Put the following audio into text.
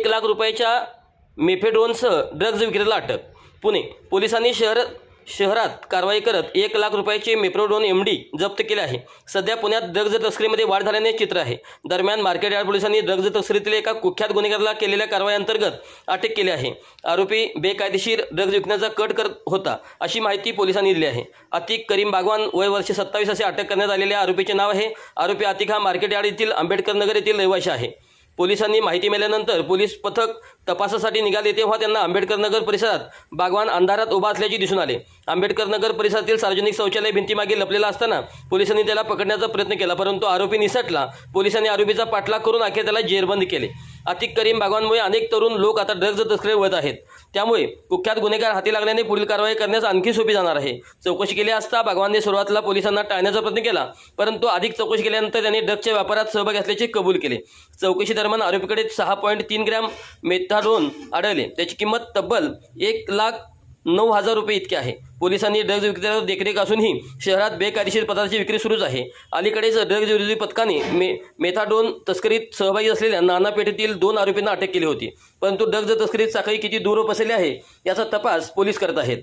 1 लाख रुपयाच्या मेफेड्रोनसह ड्रग्ज विक्रेत्याला अटक। पुणे पोलिसांनी शहरात कारवाई करत 1 लाख रुपयाचे मेफेड्रोन MD जप्त केले आहे। सध्या पुण्यात ड्रग्ज तस्करीमध्ये वाढ झाल्याने चित्र आहे। दरम्यान मार्केट यार्ड पोलिसांनी ड्रग्ज तस्करीतील एका कुख्यात गुन्हेगाराला केलेल्या कारवाईअंतर्गत अटक केली आहे। आरोपी बेकायदेशीर ड्रग्ज विकण्याचा कट करत होता अशी माहिती पोलिसांनी दिली आहे। अतिक करीम बागवान वय वर्ष 27 असे अटक करण्यात आलेल्या आरोपीचे नाव आहे। आरोपी अतिक हा मार्केट यार्ड येथील आंबेडकर नगर येथील रहिवासी आहे। पोलिसांनी माहिती मिळाल्यानंतर पोलीस पथक तपासासाठी निघाले तेव्हा त्यांना आंबेडकर नगर परिसरात बागवान अंधारात उभा असल्याचे दिसून आले। आंबेडकर नगर परिसरातील सार्वजनिक शौचालय भिंतीमागे लपलेला असताना पोलिसांनी त्याला पकडण्याचा प्रयत्न केला, परंतु आरोपी निसटला। पोलिसांनी आरोपीचा पाठलाग करून अखेर त्याला जेरबंद केले। अतिक करीम बागवानमुळे अनेक तरुण लोक आता ड्रग्ज तस्करीवर वळत आहेत, त्यामुळे कुख्यात गुन्हेगार हाती लागल्याने पुढील कारवाई करण्यास आणखी सोपी जाणार आहे। चौकशी केली असता बागवानने सुरुवातीला पोलिसांना टाळण्याचा प्रयत्न केला, परंतु अधिक चौकशी केल्यानंतर त्यांनी ड्रग्जच्या व्यापारात सहभागी असल्याचे कबूल केले। चौकशी दरम्यान आरोपीकडे 6.3 ग्रॅम मेथाडोन आढळले, त्याची किंमत तब्बल 1,09,000 रुपये इतकी आहे। पोलिसांनी ड्रग्ज विक्रेत्यावर देखरेख असूनही शहरात बेकायदेशीर पदार्थाची विक्री सुरूच आहे। अलीकडेच ड्रग्ज विरोधी पथकाने मेथाडोन तस्करीत सहभागी असलेल्या नाना पेठेतील 2 आरोपींना अटक केली होती, परंतु ड्रग्ज तस्करीत साखळी किती दूर पसरली आहे याचा तपास पोलीस करत आहेत।